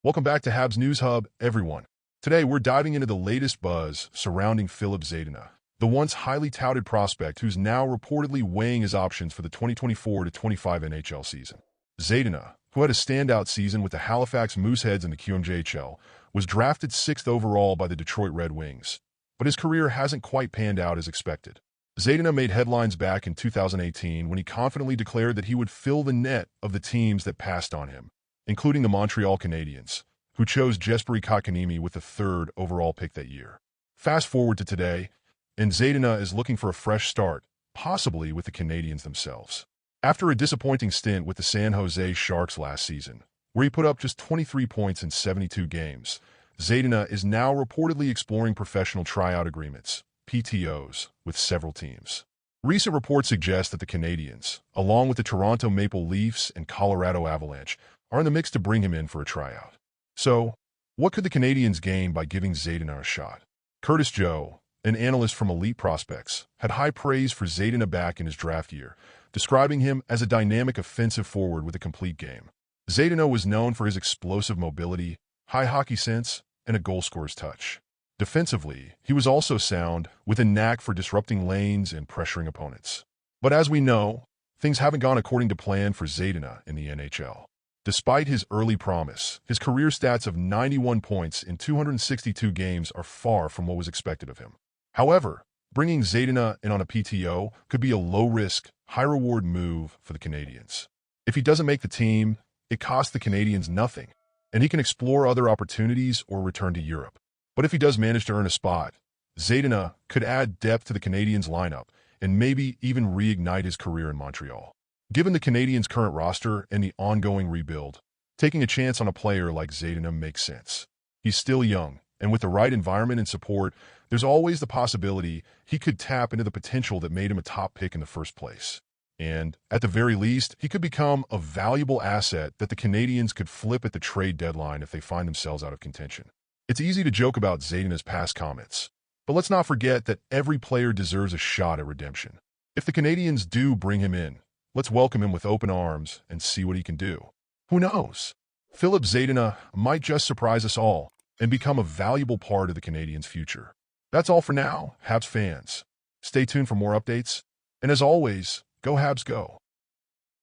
Welcome back to Habs News Hub, everyone. Today, we're diving into the latest buzz surrounding Filip Zadina, the once highly touted prospect who's now reportedly weighing his options for the 2024-25 NHL season. Zadina, who had a standout season with the Halifax Mooseheads in the QMJHL, was drafted 6th overall by the Detroit Red Wings, but his career hasn't quite panned out as expected. Zadina made headlines back in 2018 when he confidently declared that he would fill the net of the teams that passed on him, including the Montreal Canadiens, who chose Jesperi Kotkaniemi with the 3rd overall pick that year. Fast forward to today, and Zadina is looking for a fresh start, possibly with the Canadiens themselves. After a disappointing stint with the San Jose Sharks last season, where he put up just 23 points in 72 games, Zadina is now reportedly exploring professional tryout agreements, PTOs, with several teams. Recent reports suggest that the Canadiens, along with the Toronto Maple Leafs and Colorado Avalanche, are in the mix to bring him in for a tryout. So, what could the Canadiens gain by giving Zadina a shot? Curtis Joe, an analyst from Elite Prospects, had high praise for Zadina back in his draft year, describing him as a dynamic offensive forward with a complete game. Zadina was known for his explosive mobility, high hockey sense, and a goal-scorer's touch. Defensively, he was also sound, with a knack for disrupting lanes and pressuring opponents. But as we know, things haven't gone according to plan for Zadina in the NHL. Despite his early promise, his career stats of 91 points in 262 games are far from what was expected of him. However, bringing Zadina in on a PTO could be a low-risk, high-reward move for the Canadiens. If he doesn't make the team, it costs the Canadiens nothing, and he can explore other opportunities or return to Europe. But if he does manage to earn a spot, Zadina could add depth to the Canadiens lineup and maybe even reignite his career in Montreal. Given the Canadiens' current roster and the ongoing rebuild, taking a chance on a player like Zadina makes sense. He's still young, and with the right environment and support, there's always the possibility he could tap into the potential that made him a top pick in the first place. And, at the very least, he could become a valuable asset that the Canadiens could flip at the trade deadline if they find themselves out of contention. It's easy to joke about Zadina's past comments, but let's not forget that every player deserves a shot at redemption. If the Canadiens do bring him in, let's welcome him with open arms and see what he can do. Who knows? Filip Zadina might just surprise us all and become a valuable part of the Canadiens' future. That's all for now, Habs fans. Stay tuned for more updates, and as always, go Habs go!